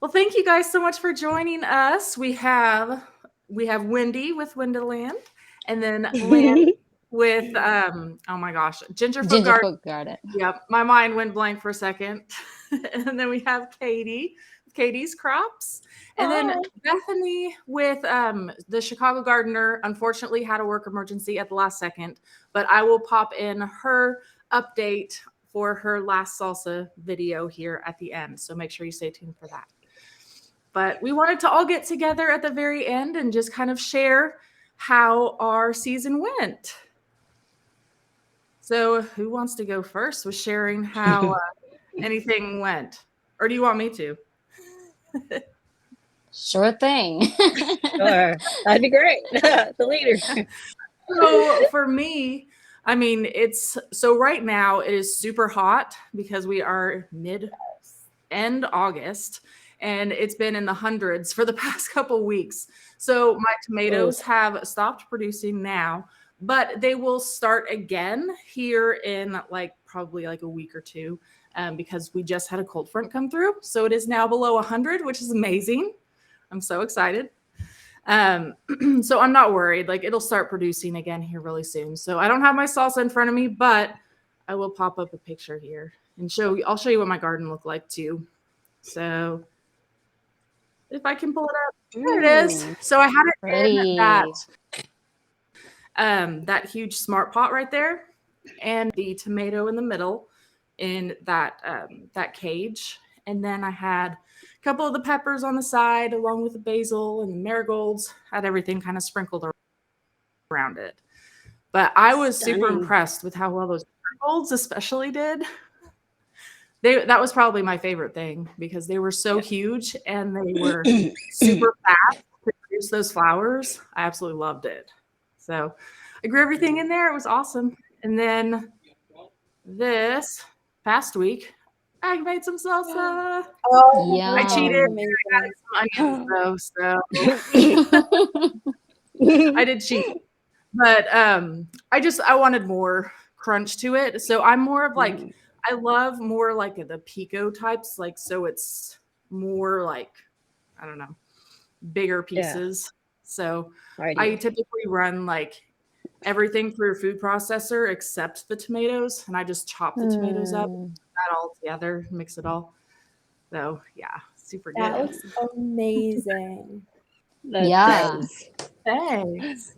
Well, thank you guys so much for joining us. We have Wendy with Wonderland, and then Lance with oh my gosh, Gingerfoot Garden. Gingerfoot garden. Yep, my mind went blank for a second. And then we have Katie, Katie's Crops, and then Hi. Bethany with the Chicago Gardener. Unfortunately, had a work emergency at the last second, but I will pop in her update for her last salsa video here at the end. So make sure you stay tuned for that. But we wanted to all get together at the very end and just kind of share how our season went. So, who wants to go first with sharing how anything went? Or do you want me to? Sure thing. Sure. That'd be great. The leader. So, for me, I mean, it's so right now it is super hot because we are end August and it's been in the hundreds for the past couple weeks. So, my tomatoes have stopped producing now, but they will start again here in probably like a week or two, because we just had a cold front come through. So it is now below 100, which is amazing. I'm so excited. So I'm not worried. Like it'll start producing again here really soon. So I don't have my salsa in front of me, but I will pop up a picture here and I'll show you what my garden looked like too. So if I can pull it up, there it is. So I had it in that huge smart pot right there, and the tomato in the middle in that cage, and then I had a couple of the peppers on the side along with the basil and the marigolds. Had everything kind of sprinkled around it. But I was super impressed with how well those marigolds especially did. That was probably my favorite thing because they were so huge and they were super fast to produce those flowers. I absolutely loved it. So I grew everything in there. It was awesome. And then this past week, I made some salsa. Oh, Yeah. I cheated. I got some onions though, so I did cheat. But I wanted more crunch to it. So I'm more of like I love more like the pico types, like so it's more like I don't know, bigger pieces. So I typically run like everything through a food processor except the tomatoes, and I just chop the tomatoes up, that all together, mix it all. So yeah, super good. That looks amazing. Yeah. Thanks.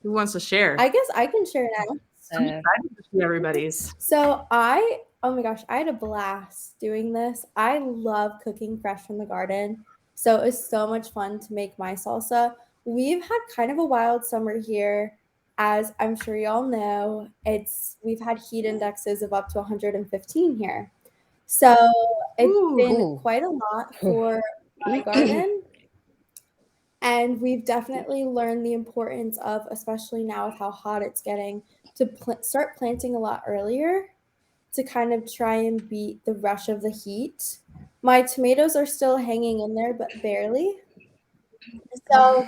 Who wants to share? I guess I can share now. I'm excited to see everybody's. So oh my gosh, I had a blast doing this. I love cooking fresh from the garden. So it was so much fun to make my salsa. We've had kind of a wild summer here. As I'm sure y'all know, we've had heat indexes of up to 115 here. So it's been quite a lot for my garden. And we've definitely learned the importance of, especially now with how hot it's getting, to start planting a lot earlier to kind of try and beat the rush of the heat. My tomatoes are still hanging in there, but barely. So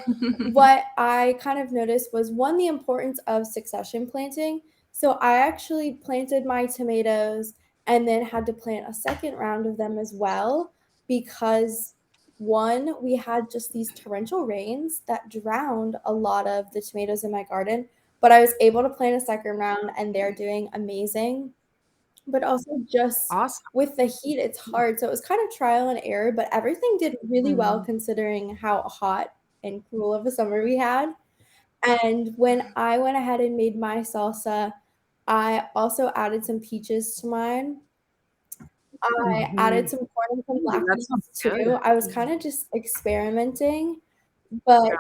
what I kind of noticed was, one, the importance of succession planting. So I actually planted my tomatoes and then had to plant a second round of them as well because, one, we had just these torrential rains that drowned a lot of the tomatoes in my garden, but I was able to plant a second round and they're doing amazing. But also just with the heat, it's hard. So it was kind of trial and error, but everything did really well considering how hot and cool of a summer we had. And when I went ahead and made my salsa, I also added some peaches to mine. I added some corn and some black beans too. I was kind of just experimenting. But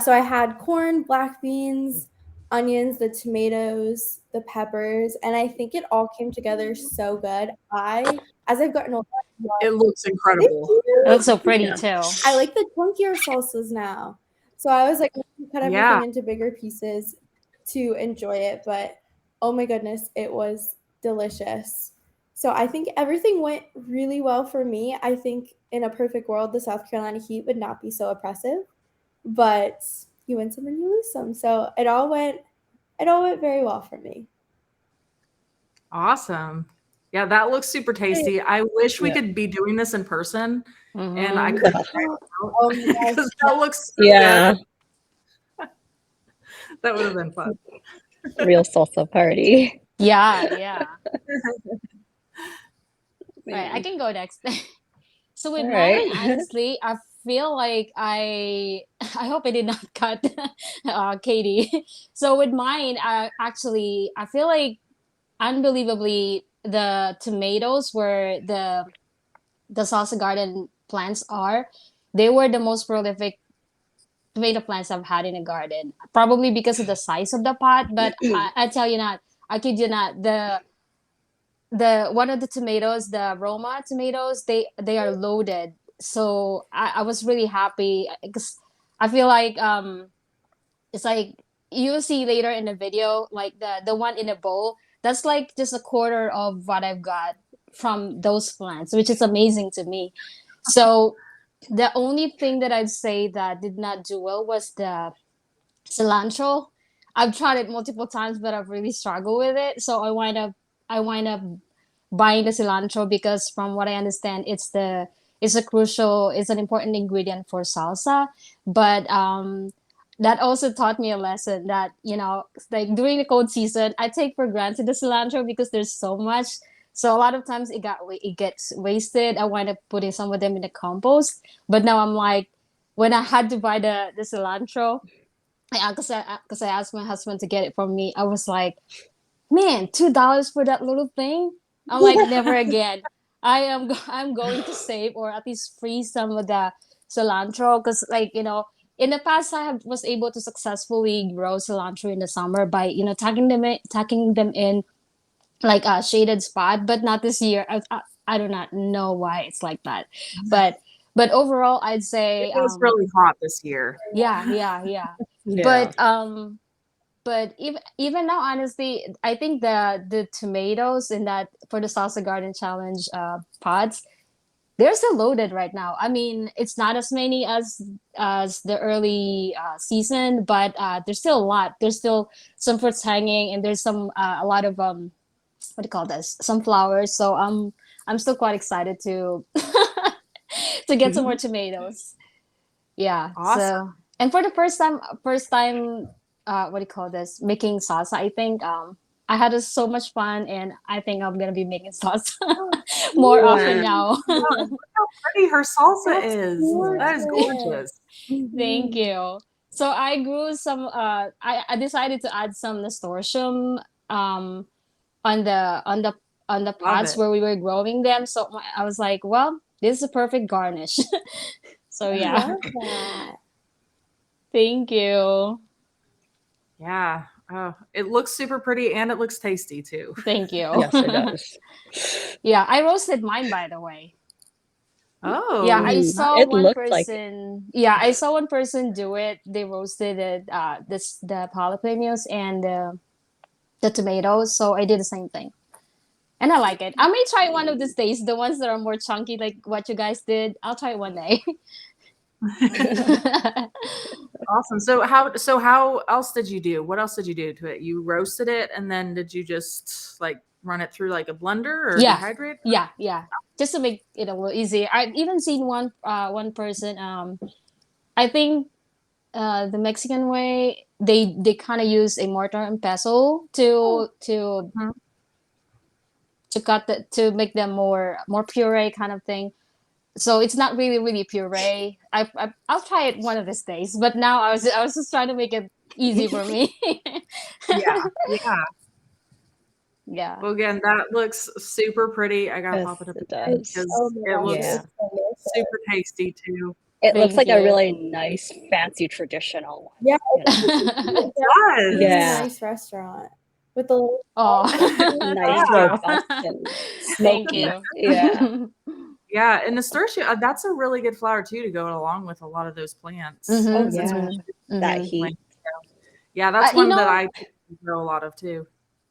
so I had corn, black beans, onions, the tomatoes, the peppers, and I think it all came together so good. As I've gotten older, it looks incredible. It looks so pretty too. I like the chunkier salsas now. So I was like, cut everything into bigger pieces to enjoy it. But oh my goodness, it was delicious. So I think everything went really well for me. I think in a perfect world, the South Carolina heat would not be so oppressive, but you win some and you lose some. So it all went very well for me. Awesome. Yeah, that looks super tasty. I wish we Yeah. could be doing this in person, and I Mhm. couldn't try it out Oh my gosh. because that looks so Yeah. good. That would have been fun. Real salsa party. Yeah. All right, I can go next. So with All mine, right. honestly, I feel like I hope I did not cut Katie. So with mine, actually, I feel like unbelievably the tomatoes were the salsa garden plants are. They were the most prolific tomato plants I've had in a garden. Probably because of the size of the pot, but I tell you not, I kid you not, the one of the tomatoes, the Roma tomatoes, they are loaded. So I was really happy because I feel like it's like you'll see later in the video, like the one in a bowl, that's like just a quarter of what I've got from those plants, which is amazing to me. So the only thing that I'd say that did not do well was the cilantro. I've tried it multiple times, but I've really struggled with it. So I wind up buying the cilantro because from what I understand, it's an important ingredient for salsa. But that also taught me a lesson that, like during the cold season, I take for granted the cilantro because there's so much. So a lot of times it gets wasted. I wind up putting some of them in the compost. But now I'm like, when I had to buy the cilantro, because I asked my husband to get it from me, I was like, man, $2 for that little thing. I'm like, never again. I'm going to save or at least freeze some of the cilantro because, like, in the past was able to successfully grow cilantro in the summer by tucking them in like a shaded spot, but not this year. I do not know why it's like that, but overall, I'd It say was really hot this year. yeah. Yeah. But even now, honestly, I think the tomatoes in that for the salsa garden challenge pods, they're still loaded right now. I mean, it's not as many as the early season, but there's still a lot. There's still some fruits hanging, and there's a lot of what do you call this? Some flowers. So I'm still quite excited to to get some more tomatoes. Yeah. Awesome. So, and for the first time, what do you call this? Making salsa. I think I had so much fun, and I think I'm gonna be making salsa more often Wow. now. Look how pretty her salsa That's is. That is gorgeous. gorgeous. Thank you. So I grew some. I decided to add some nasturtium on the Love pots it. where we were growing them. So I was like, well, this is a perfect garnish. So I yeah, love that. thank you. Yeah. Oh, it looks super pretty and it looks tasty too. Thank you. Yes, it does. Yeah, I roasted mine by the way. Yeah, Oh, I saw It one looked like it. person. Yeah, I saw one person do it. They roasted it, the jalapenos and the tomatoes. So I did the same thing, and I like it. I may try it one of these days. The ones that are more chunky, like what you guys did, I'll try it one day. awesome. So how else did you do? What else did you do to it? You roasted it and then did you just like run it through like a blender or Yeah, dehydrate? yeah, just to make it a little easier. I've even seen one person. I think the Mexican way, they kind of use a mortar and pestle Mhm. to cut to make them more puree kind of thing. So it's not really puree. I'll try it one of these days. But now I was just trying to make it easy for me. Yeah. Yeah. Yeah. Well, again, that looks super pretty. I gotta Yes, pop it up it again does. Oh because my it gosh, looks Yeah. it's delicious. super tasty too. It looks Thank like a you. really nice, fancy, traditional one. Yeah, You know? It it's in a Yeah. nice restaurant with the little Oh, Nice, thank you. robust, and Thank smoky. you. Yeah. Yeah, and nasturtium, that's a really good flower too to go along with a lot of those plants. Oh, Mhm, Since we yeah. mhm, That mhm. heat. Yeah, that's You one that know, I grow a lot of too.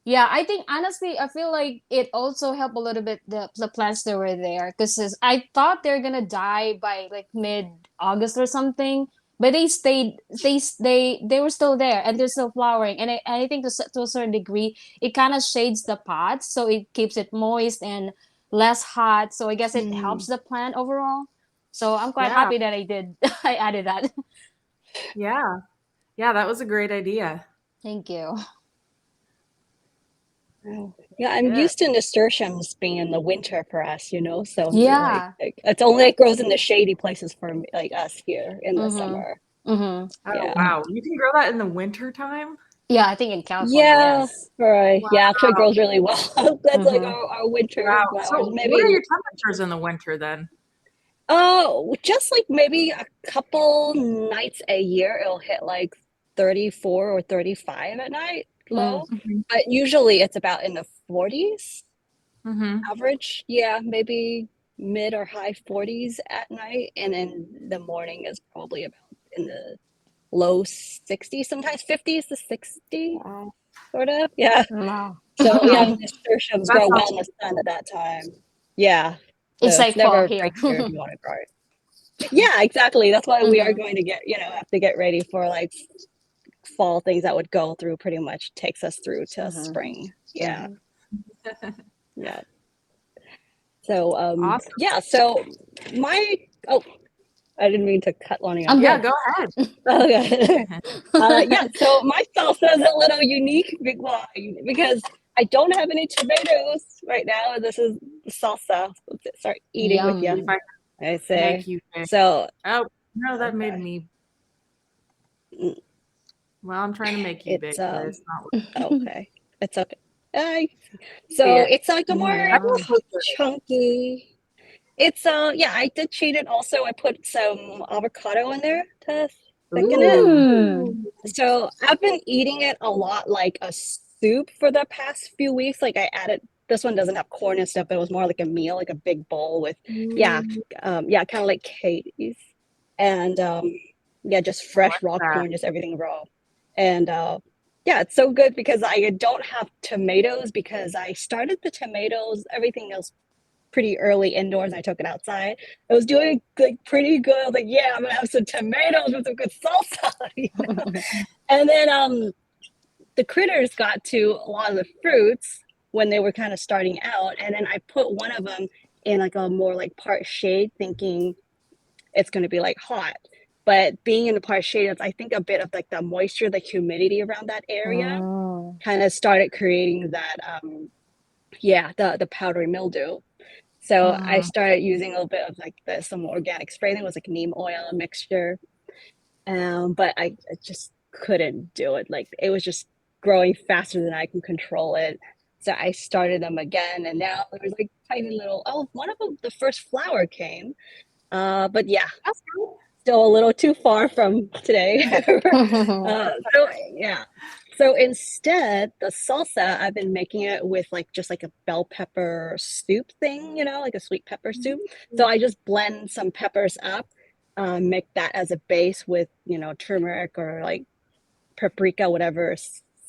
yeah, I think honestly, I feel like it also helped a little bit the plants that were there because I thought they're gonna die by like mid August or something, but they stayed. They were still there, and they're still flowering. And I think to a certain degree, it kind of shades the pots, so it keeps it moist and less hot. So I guess it helps the plant overall. So I'm quite Yeah. happy that I did. I added that. Yeah. Yeah, that was a great idea. Thank you. Yeah, I'm Yeah. used to nasturtiums being in the winter for us, you know, so Yeah. like it's only it grows in the shady places for me, like us here in the Mm-hmm. summer. Mm-hmm. Oh, Yeah. wow. You can grow that in the winter time? Yeah, I think in California, Yeah, yes. right. Wow. Yeah, actually it grows really well. That's like Mm-hmm. our winter Wow. flowers. So what are Maybe your temperatures in the winter then? oh, just like maybe a couple nights a year it'll hit like 34 or 35 at night Mm. low. Mhm. But usually it's about in the 40s Mhm. average. Yeah, maybe mid or high 40s at night. And then the morning is probably about in the low 60s, sometimes 50s to 60, Wow. sort of. Yeah. Wow. So yeah, Wow. nasturtiums That grow well sounds in the sun at that time. Yeah. It's So it's like fall never a here. great year if you want to grow it. Yeah, exactly. That's why we are Mm-hmm. going to get, have to get ready for like fall things that would go through pretty much takes us through to Mm-hmm. spring. Yeah. Mm-hmm. Yeah. So awesome. yeah, so my oh, I didn't mean to cut Lonnie off. I'm Yeah, good. go ahead. Okay. Yeah, so my salsa is a little unique because I don't have any tomatoes right now, and this is salsa. Let's start eating with See if Yum. you, I I can make say. you big. So, Oh, no, that made okay. me. Mm, Well, I'm trying to make you It's big, but it's not. okay. It's okay. I, so Yeah. it's like a Oh my more I feel gosh. so good. chunky. It's yeah, I did cheat it also. I put some avocado in there to thicken it. Ooh. Mm. So I've been eating it a lot like a soup for the past few weeks. Like I added this one doesn't have corn and stuff, but it was more like a meal, like a big bowl with yeah, Mm. yeah, kind of like Katie's. And yeah, just I fresh like raw that. corn, just everything raw. And yeah, it's so good because I don't have tomatoes because I started the tomatoes, everything else pretty early indoors. I took it outside. I was doing like pretty good. I was like, yeah, I'm gonna have some tomatoes with some good salsa, you know? And then the critters got to a lot of the fruits when they were kind of starting out, and then I put one of them in like a more like part shade, thinking it's going to be like hot. But being in the part shade, it's I think a bit of like the moisture, the humidity around that area Mm. kind of started creating that yeah, the powdery mildew. So I Mm. started using a little bit of like some organic spray. I think it was like neem oil mixture. But I just couldn't do it. Like it was just growing faster than I can control it. So I started them again, and now there was like tiny little. Oh, one of them, the first flower came. But yeah, That's good. still a little too far from today. So yeah. So instead, the salsa, I've been making it with like just like a bell pepper soup thing, like a sweet pepper soup. So I just blend some peppers up, make that as a base with, turmeric or like paprika, whatever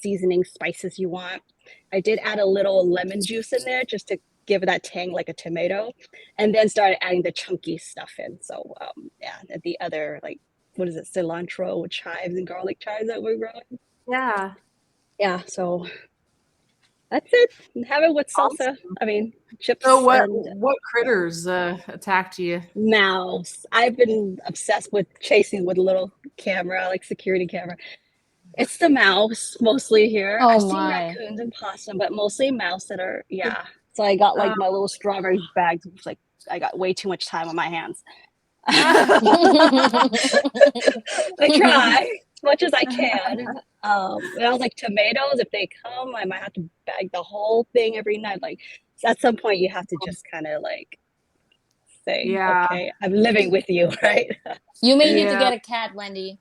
seasoning spices you want. I did add a little lemon juice in there just to give it that tang like a tomato, and then started adding the chunky stuff in. So yeah, the other like what is it, cilantro with chives and garlic chives that we're growing. Yeah. Yeah, so that's it. Have it with salsa. Awesome. I mean, So chips and what critters attacked you? mouse. I've been obsessed with chasing with a little camera, like security camera. It's the mouse mostly here. I've Oh seen my. raccoons and possum, but mostly mouse that are, yeah. So I got like Uh, my little strawberry bags. It's like I got way too much time on my hands. I try as much as I can. And I was like, tomatoes, if they come, I might have to bag the whole thing every night. Like, so at some point, you have to just kind of like say, yeah. okay, I'm living with you, right? You may need to Yeah. get a cat, Wendy.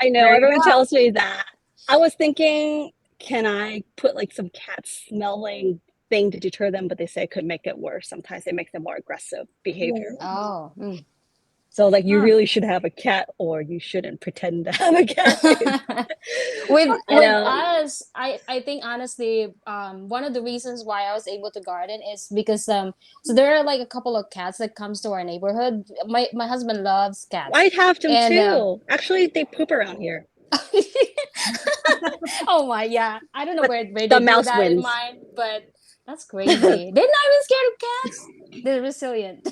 I know There you everyone go. tells me that. I was thinking, can I put like some cat smelling thing to deter them? But they say it could make it worse. Sometimes it makes them more aggressive behavior. Oh. Mm. So like you Huh. really should have a cat, or you shouldn't pretend to have a cat. with And, us, I think honestly, one of the reasons why I was able to garden is because so there are like a couple of cats that comes to our neighborhood. My husband loves cats, I'd have them and too. Actually, they poop around here. oh my, yeah, I don't know But where the they do mouse that in wins. mine, but that's crazy. They're not even scared of cats. They're resilient.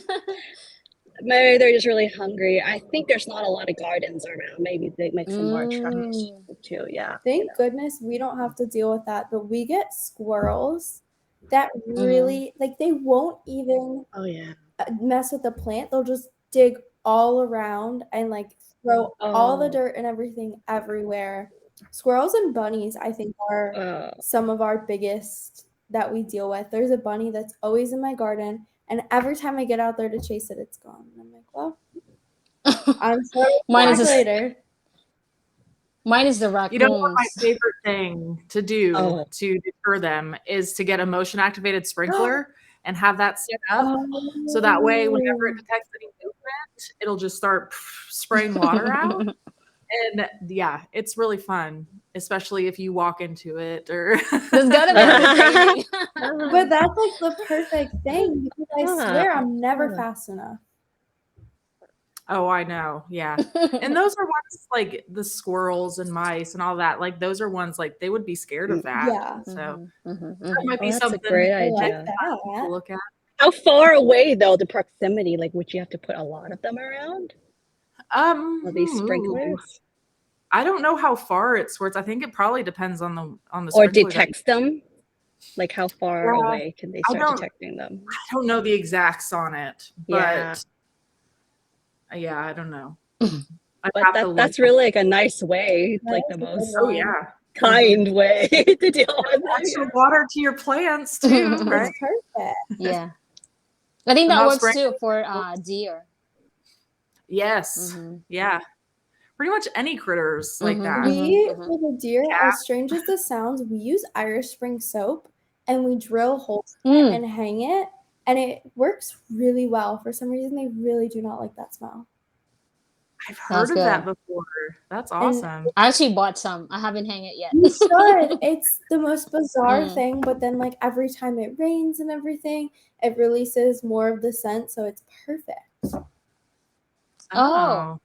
Maybe they're just really hungry. I think there's not a lot of gardens around. Maybe they makes them more attractive Mm. too. Yeah. Thank goodness we don't have to deal with that, but we get squirrels that Mm-hmm. really like they won't even Oh yeah. mess with the plant. They'll just dig all around and like throw all the Oh. dirt and everything everywhere. Squirrels and bunnies, I think, are some of our biggest that we deal with. There's a bunny that's always in my garden, and every time I get out there to chase it, it's gone. And I'm like, well, I'm sorry, Mine is back a- later. Mine is the You know what my raccoons. favorite thing to do Oh. to deter them is to get a motion activated sprinkler and have that set up. So that way, whenever it detects any movement, it'll just start spraying water out. And yeah, it's really fun, especially if you walk into it or There's gotta be entertaining. But that's like the perfect thing because I swear I'm never fast enough. Oh, I know. Yeah. And those are ones like the squirrels and mice and all that. Like those are ones like they would be scared of that. Yeah. So Mm-hmm. that might be that's a something great I like idea. to that. look at. How far away though, the proximity? Like, would you have to put a lot of them around? Or these sprinklers? I don't know how far it squirts. I think it probably depends on the Or sprinkler. detects them? Like how far Yeah, away can they start detecting them? I don't know the exacts on it, Yeah. but yeah, I don't know. But that's really like a nice way, like the most Oh yeah, kind way to deal with extra it. water to your plants too, right? It's perfect. Yeah, I think The that mouse works too for deer. Yes, yeah, pretty much any critters like that. We, for the deer, as strange as this sounds, we use Irish Spring soap and we drill holes in it and hang it, and it works really well. For some reason, they really do not like that smell. I've heard of that before. That's awesome. I actually bought some. I haven't hung it yet. You should. It's the most bizarre thing, but then like every time it rains and everything, it releases more of the scent, so it's perfect. Oh.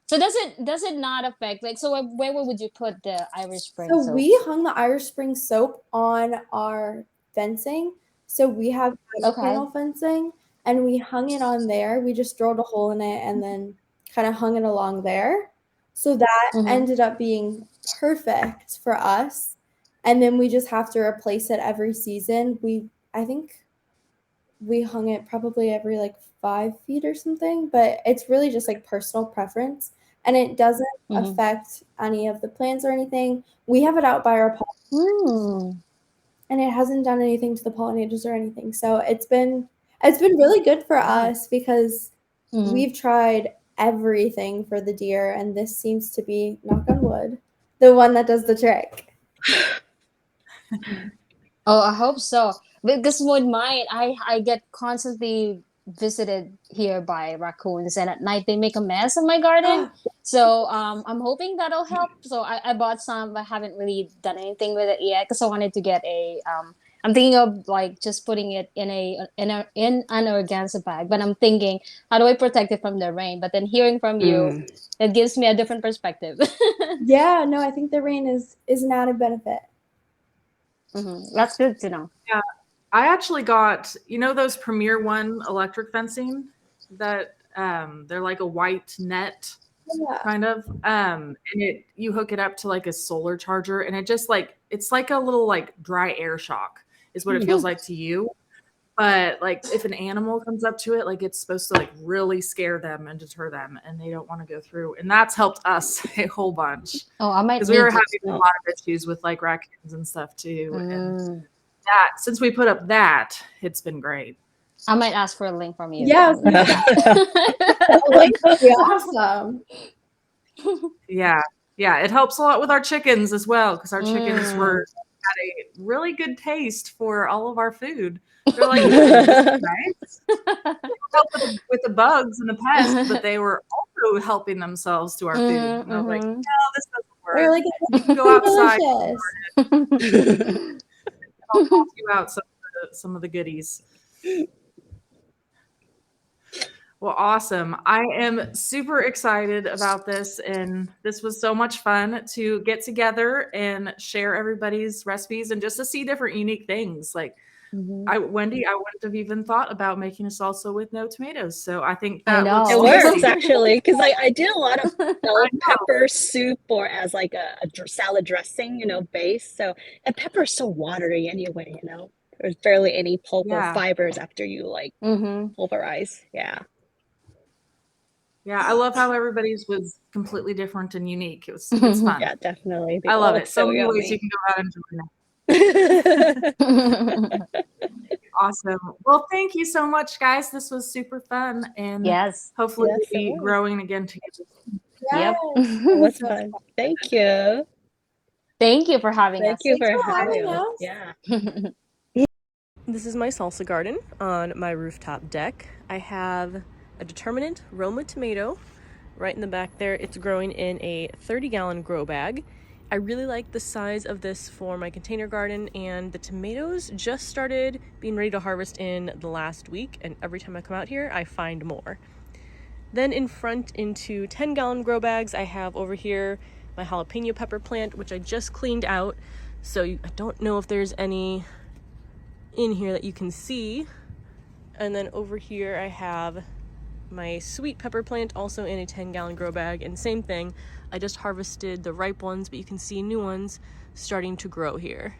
So does it not affect like so where would you put the Irish Spring soap? So we hung the Irish Spring soap on our fencing. So we have panel fencing and we hung it on there. We just drilled a hole in it and then kind of hung it along there. So that ended up being perfect for us. And then we just have to replace it every season. I think we hung it probably every like 5 feet or something, but it's really just like personal preference. And it doesn't affect any of the plants or anything. We have it out by our pollinators, and it hasn't done anything to the pollinators or anything. So it's been really good for us because we've tried everything for the deer, and this seems to be, knock on wood, the one that does the trick. Oh, I hope so. Because with mine, I get constantly visited here by raccoons, and at night they make a mess of my garden. So I'm hoping that'll help. So I bought some, but haven't really done anything with it yet because I wanted to get a I'm thinking of like just putting it in an organza bag, but I'm thinking, how do I protect it from the rain? But then hearing from you, it gives me a different perspective. Yeah, no, I think the rain is an added benefit. That's good to know. Yeah, I actually got, you know, those Premier One electric fencing that they're like a white net kind of, and you hook it up to like a solar charger, and it just like it's like a little like dry air shock is what it feels like to you. But like if an animal comes up to it, like it's supposed to like really scare them and deter them, and they don't want to go through. And that's helped us a whole bunch. Oh, I might because we were having a lot of issues with like raccoons and stuff too. And that since we put up that, it's been great. I might ask for a link from you. Yeah, link would be awesome. Yeah, it helps a lot with our chickens as well because our chickens were had a really good taste for all of our food. They're like, this is nice. Help with the bugs and the pests, but they were also helping themselves to our food. And I was like, no, this doesn't work. They're like, You can go outside. delicious. I'll toss you out some of the goodies. Well, awesome. I am super excited about this, and this was so much fun to get together and share everybody's recipes and just to see different unique things. Like Wendy, I wouldn't have even thought about making a salsa with no tomatoes. So I think that looks It tasty. works actually, because I did a lot of bell pepper soup or as like a salad dressing, base. So, and pepper is so watery anyway, There's barely any pulp or fibers after you like pulverize. Yeah. Yeah, I love how everybody's was completely different and unique. It's fun. Yeah, definitely. I love it. So many ways you can go out and join it. Awesome. Well, thank you so much, guys. This was super fun, and hopefully we'll be growing again together. Yep. It was fun. Thank you. Thank you for having us. Thank you for having us. Yeah. This is my salsa garden on my rooftop deck. I have a determinate Roma tomato right in the back there. It's growing in a 30-gallon grow bag. I really like the size of this for my container garden, and the tomatoes just started being ready to harvest in the last week, and every time I come out here I find more. Then in front into 10-gallon grow bags, I have over here my jalapeno pepper plant, which I just cleaned out, so I don't know if there's any in here that you can see. And then over here I have my sweet pepper plant, also in a 10-gallon grow bag, and same thing, I just harvested the ripe ones, but you can see new ones starting to grow here.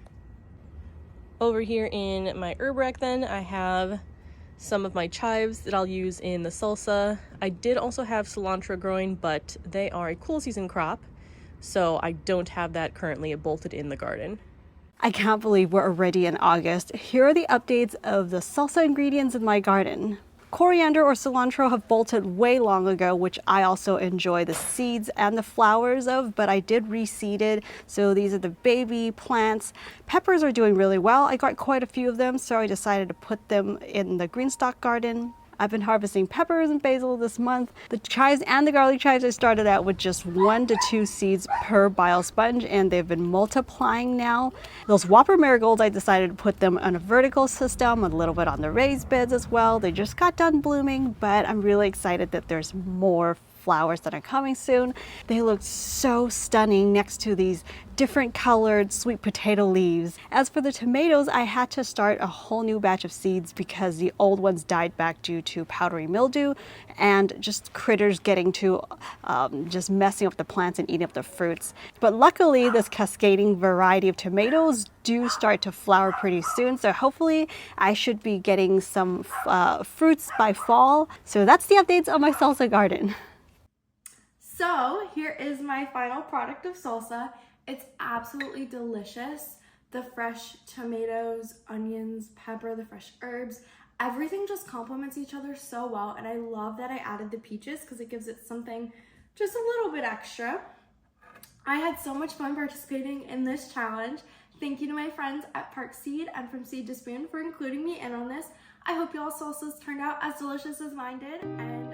Over here in my herb rack then, I have some of my chives that I'll use in the salsa. I did also have cilantro growing, but they are a cool season crop, so I don't have that currently bolted in the garden. I can't believe we're already in August. Here are the updates of the salsa ingredients in my garden. Coriander or cilantro have bolted way long ago, which I also enjoy the seeds and the flowers of, but I did reseed it. So these are the baby plants. Peppers are doing really well. I got quite a few of them, so I decided to put them in the green stock garden. I've been harvesting peppers and basil this month. The chives and the garlic chives, I started out with just 1 to 2 seeds per bio sponge, and they've been multiplying now. Those Whopper marigolds, I decided to put them on a vertical system, a little bit on the raised beds as well. They just got done blooming, but I'm really excited that there's more flowers that are coming soon. They look so stunning next to these different colored sweet potato leaves. As for the tomatoes, I had to start a whole new batch of seeds because the old ones died back due to powdery mildew and just critters getting to just messing up the plants and eating up the fruits. But luckily, this cascading variety of tomatoes do start to flower pretty soon, so hopefully I should be getting some fruits by fall. So that's the updates on my salsa garden. So here is my final product of salsa. It's absolutely delicious. The fresh tomatoes, onions, pepper, the fresh herbs, everything just complements each other so well. And I love that I added the peaches because it gives it something just a little bit extra. I had so much fun participating in this challenge. Thank you to my friends at Park Seed and From Seed to Spoon for including me in on this. I hope y'all's salsas turned out as delicious as mine did, and